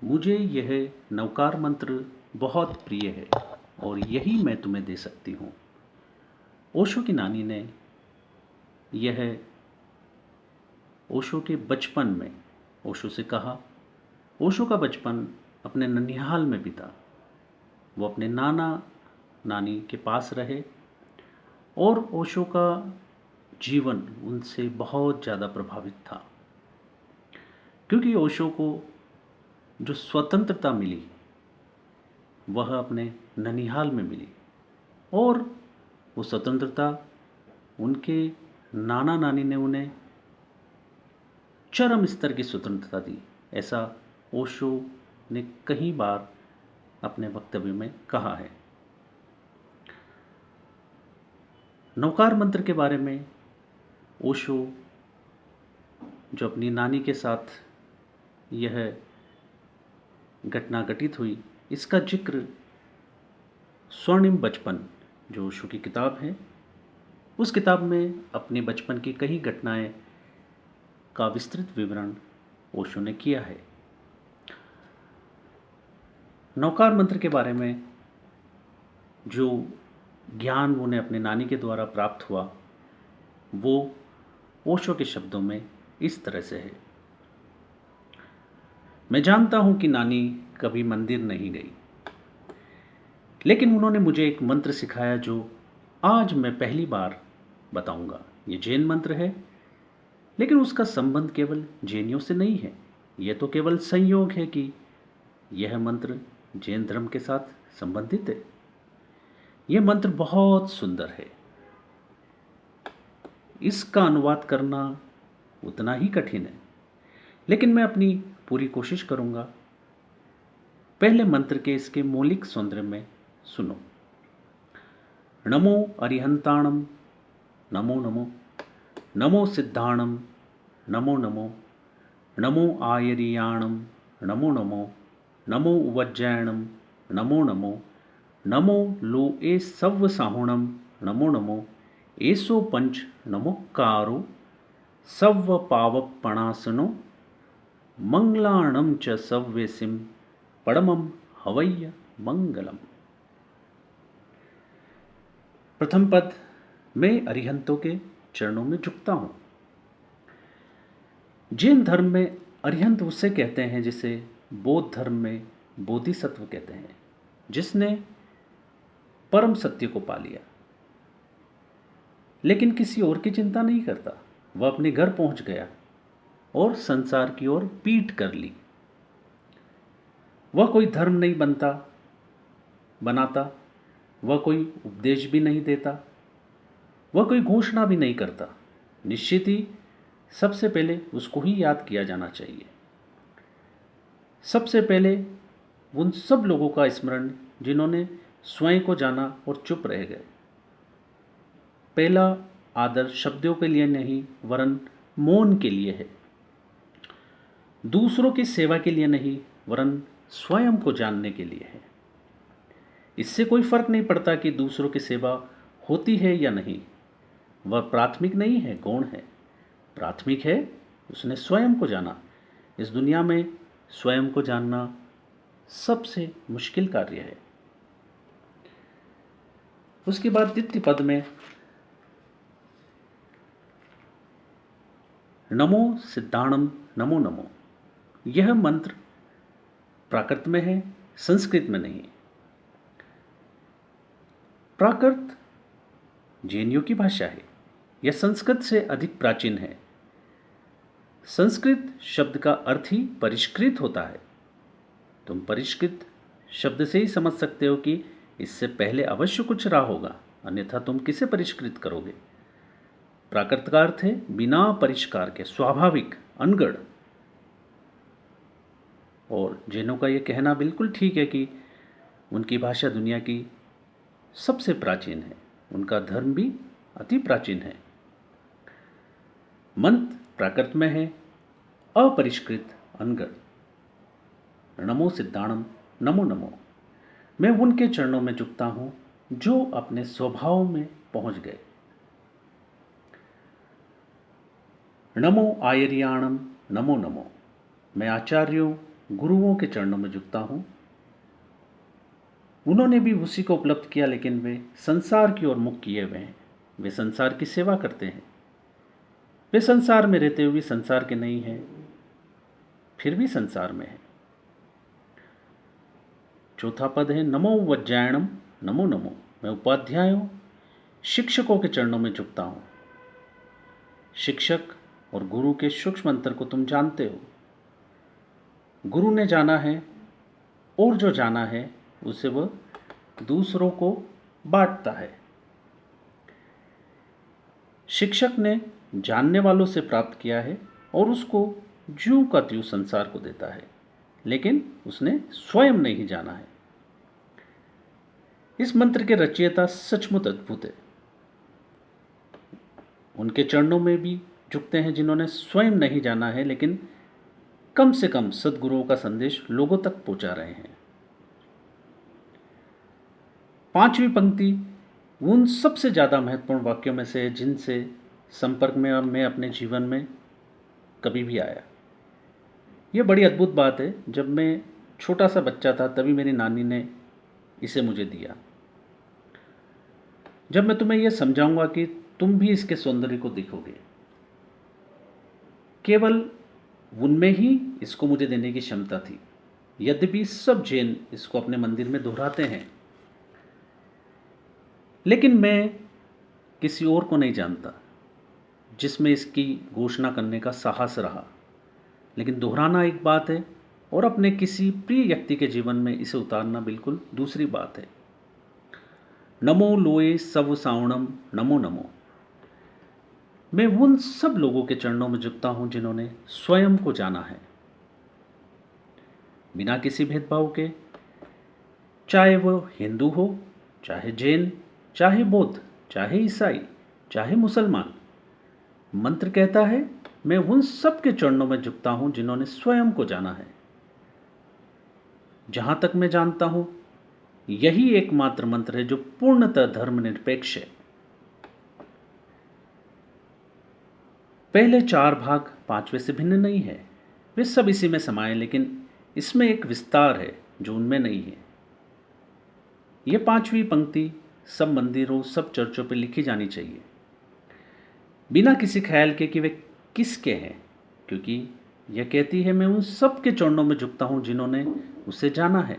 मुझे यह नवकार मंत्र बहुत प्रिय है और यही मैं तुम्हें दे सकती हूँ। ओशो की नानी ने यह ओशो के बचपन में ओशो से कहा। ओशो का बचपन अपने ननिहाल में बीता। वो अपने नाना नानी के पास रहे और ओशो का जीवन उनसे बहुत ज़्यादा प्रभावित था, क्योंकि ओशो को जो स्वतंत्रता मिली वह अपने ननिहाल में मिली और वो स्वतंत्रता उनके नाना नानी ने उन्हें चरम स्तर की स्वतंत्रता दी। ऐसा ओशो ने कई बार अपने वक्तव्य में कहा है। नवकार मंत्र के बारे में ओशो जो अपनी नानी के साथ यह घटना घटित हुई, इसका जिक्र स्वर्णिम बचपन जो ओशो की किताब है, उस किताब में अपने बचपन की कई घटनाएं का विस्तृत विवरण ओशो ने किया है। नवकार मंत्र के बारे में जो ज्ञान उन्हें अपने नानी के द्वारा प्राप्त हुआ वो ओशो के शब्दों में इस तरह से है। मैं जानता हूं कि नानी कभी मंदिर नहीं गई, लेकिन उन्होंने मुझे एक मंत्र सिखाया जो आज मैं पहली बार बताऊंगा। ये जैन मंत्र है, लेकिन उसका संबंध केवल जैनियों से नहीं है। यह तो केवल संयोग है कि यह मंत्र जैन धर्म के साथ संबंधित है। यह मंत्र बहुत सुंदर है। इसका अनुवाद करना उतना ही कठिन है, लेकिन मैं अपनी पूरी कोशिश करूंगा। पहले मंत्र के इसके मौलिक सौंदर्य में सुनो। नमो अरिहंताणम नमो नमो, नमो सिद्धाणम नमो नमो, नमो आयरियाणम नमो नमो, नमो उवज्जैणम नमो नमो, नमो लोए सव्व साहुणम नमो नमो, एसो पंच नमोक्कारो सव्व पावपणासनो, मंगलाणम च सव्यसिम परमम हवय्य मंगलम। प्रथम पद, मैं अरिहंतों के चरणों में झुकता हूं। जैन धर्म में अरिहंत उसे कहते हैं जिसे बौद्ध धर्म में बोधिसत्व कहते हैं, जिसने परम सत्य को पा लिया लेकिन किसी और की चिंता नहीं करता। वह अपने घर पहुंच गया और संसार की ओर पीठ कर ली। वह कोई धर्म नहीं बनाता, वह कोई उपदेश भी नहीं देता, वह कोई घोषणा भी नहीं करता। निश्चित ही सबसे पहले उसको ही याद किया जाना चाहिए। सबसे पहले उन सब लोगों का स्मरण जिन्होंने स्वयं को जाना और चुप रह गए। पहला आदर शब्दों के लिए नहीं वरन मौन के लिए है। दूसरों की सेवा के लिए नहीं वरन स्वयं को जानने के लिए है। इससे कोई फर्क नहीं पड़ता कि दूसरों की सेवा होती है या नहीं। वह प्राथमिक नहीं है, गौण है। प्राथमिक है उसने स्वयं को जाना। इस दुनिया में स्वयं को जानना सबसे मुश्किल कार्य है। उसके बाद द्वितीय पद में नमो सिद्धाणम नमो नमो, यह मंत्र प्राकृत में है, संस्कृत में नहीं। प्राकृत जैनियों की भाषा है। यह संस्कृत से अधिक प्राचीन है। संस्कृत शब्द का अर्थ ही परिष्कृत होता है। तुम परिष्कृत शब्द से ही समझ सकते हो कि इससे पहले अवश्य कुछ रहा होगा, अन्यथा तुम किसे परिष्कृत करोगे। प्राकृत का अर्थ है बिना परिष्कार के, स्वाभाविक, अनगढ़। और जैनों का यह कहना बिल्कुल ठीक है कि उनकी भाषा दुनिया की सबसे प्राचीन है। उनका धर्म भी अति प्राचीन है। मंत्र प्राकृत में है, अपरिष्कृत, अनगढ़। नमो सिद्धाणम नमो नमो, मैं उनके चरणों में झुकता हूं जो अपने स्वभाव में पहुंच गए। नमो आयर्याणम नमो नमो, मैं आचार्यों गुरुओं के चरणों में झुकता हूँ। उन्होंने भी उसी को उपलब्ध किया, लेकिन वे संसार की ओर मुख किए हुए हैं। वे संसार की सेवा करते हैं। वे संसार में रहते हुए संसार के नहीं हैं, फिर भी संसार में है। चौथा पद है नमो वज्रायणम नमो नमो। मैं उपाध्यायों, शिक्षकों के चरणों में झुकता हूँ। शिक्षक और गुरु के सूक्ष्म अंतर को तुम जानते हो। गुरु ने जाना है और जो जाना है उसे वह दूसरों को बांटता है। शिक्षक ने जानने वालों से प्राप्त किया है और उसको ज्यों का त्यों संसार को देता है, लेकिन उसने स्वयं नहीं जाना है। इस मंत्र के रचयिता सचमुच अद्भुत है। उनके चरणों में भी झुकते हैं जिन्होंने स्वयं नहीं जाना है, लेकिन कम से कम सद्गुरुओं का संदेश लोगों तक पहुंचा रहे हैं। पांचवी पंक्ति उन सबसे ज़्यादा महत्वपूर्ण वाक्यों में से जिनसे संपर्क में और मैं अपने जीवन में कभी भी आया। यह बड़ी अद्भुत बात है। जब मैं छोटा सा बच्चा था तभी मेरी नानी ने इसे मुझे दिया। जब मैं तुम्हें यह समझाऊंगा कि तुम भी इसके सौंदर्य को देखोगे। केवल उनमें ही इसको मुझे देने की क्षमता थी। यद्यपि सब जैन इसको अपने मंदिर में दोहराते हैं, लेकिन मैं किसी और को नहीं जानता जिसमें इसकी घोषणा करने का साहस रहा। लेकिन दोहराना एक बात है और अपने किसी प्रिय व्यक्ति के जीवन में इसे उतारना बिल्कुल दूसरी बात है। नमो लोए सव सावणम नमो नमो। मैं उन सब लोगों के चरणों में झुकता हूं जिन्होंने स्वयं को जाना है, बिना किसी भेदभाव के। चाहे वो हिंदू हो, चाहे जैन, चाहे बौद्ध, चाहे ईसाई, चाहे मुसलमान। मंत्र कहता है मैं उन सब के चरणों में झुकता हूं जिन्होंने स्वयं को जाना है। जहां तक मैं जानता हूं यही एकमात्र मंत्र है जो पूर्णतः धर्मनिरपेक्ष है। पहले 4 भाग 5वें से भिन्न नहीं है। वे सब इसी में समाये, लेकिन इसमें एक विस्तार है जो उनमें नहीं है। यह 5वीं पंक्ति सब मंदिरों, सब चर्चों पर लिखी जानी चाहिए, बिना किसी ख्याल के कि वे किसके हैं, क्योंकि यह कहती है मैं उन सब के चरणों में झुकता हूं जिन्होंने उसे जाना है।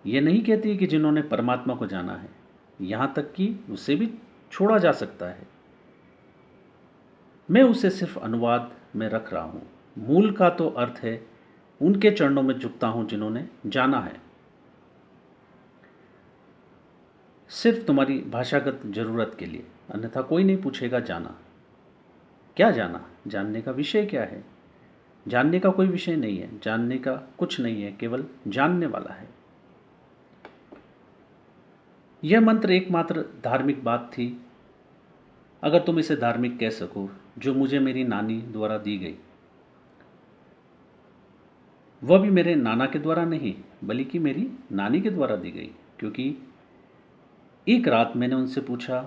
यह नहीं कहती कि जिन्होंने परमात्मा को जाना है, यहां तक कि उसे भी छोड़ा जा सकता है। मैं उसे सिर्फ अनुवाद में रख रहा हूं। मूल का तो अर्थ है उनके चरणों में झुकता हूं जिन्होंने जाना है। सिर्फ तुम्हारी भाषागत जरूरत के लिए, अन्यथा कोई नहीं पूछेगा जाना क्या। जाना, जानने का विषय क्या है? जानने का कोई विषय नहीं है, जानने का कुछ नहीं है, केवल जानने वाला है। यह मंत्र एकमात्र धार्मिक बात थी, अगर तुम इसे धार्मिक कह सको, जो मुझे मेरी नानी द्वारा दी गई। वह भी मेरे नाना के द्वारा नहीं, बल्कि मेरी नानी के द्वारा दी गई। क्योंकि एक रात मैंने उनसे पूछा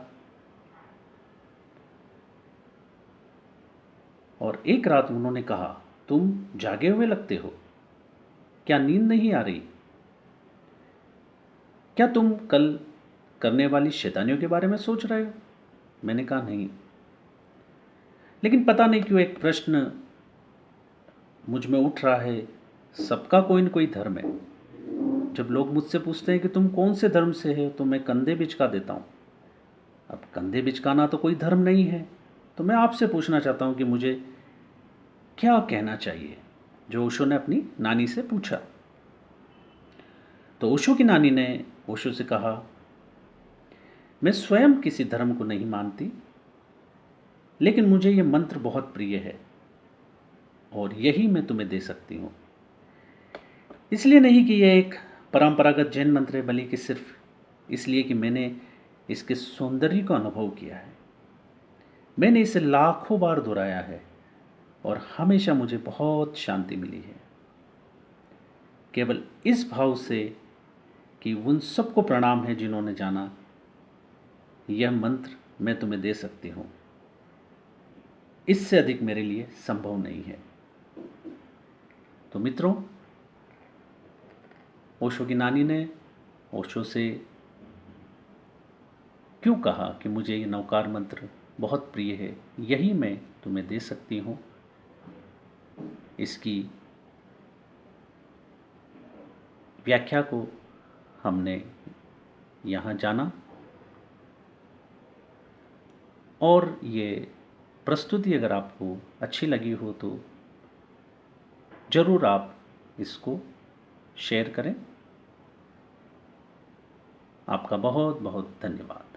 और एक रात उन्होंने कहा तुम जागे हुए लगते हो, क्या नींद नहीं आ रही? क्या तुम कल करने वाली शैतानियों के बारे में सोच रहे हो? मैंने कहा नहीं। लेकिन पता नहीं क्यों एक प्रश्न मुझ में उठ रहा है। सबका कोई न कोई धर्म है। जब लोग मुझसे पूछते हैं कि तुम कौन से धर्म से हो, तो मैं कंधे बिचका देता हूँ। अब कंधे बिचकाना तो कोई धर्म नहीं है। तो मैं आपसे पूछना चाहता हूँ कि मुझे क्या कहना चाहिए, जो ओशो ने अपनी नानी से पूछा। तो ओशो की नानी ने ओशो से कहा, मैं स्वयं किसी धर्म को नहीं मानती, लेकिन मुझे यह मंत्र बहुत प्रिय है और यही मैं तुम्हें दे सकती हूँ। इसलिए नहीं कि यह एक परंपरागत जैन मंत्र है, बल्कि सिर्फ इसलिए कि मैंने इसके सौंदर्य का अनुभव किया है। मैंने इसे लाखों बार दोहराया है और हमेशा मुझे बहुत शांति मिली है। केवल इस भाव से कि उन सबको प्रणाम है जिन्होंने जाना, यह मंत्र मैं तुम्हें दे सकती हूँ। इससे अधिक मेरे लिए संभव नहीं है। तो मित्रों, ओशो की नानी ने ओशो से क्यों कहा कि मुझे ये नवकार मंत्र बहुत प्रिय है, यही मैं तुम्हें दे सकती हूँ। इसकी व्याख्या को हमने यहाँ जाना और ये प्रस्तुति अगर आपको अच्छी लगी हो तो ज़रूर आप इसको शेयर करें। आपका बहुत बहुत धन्यवाद।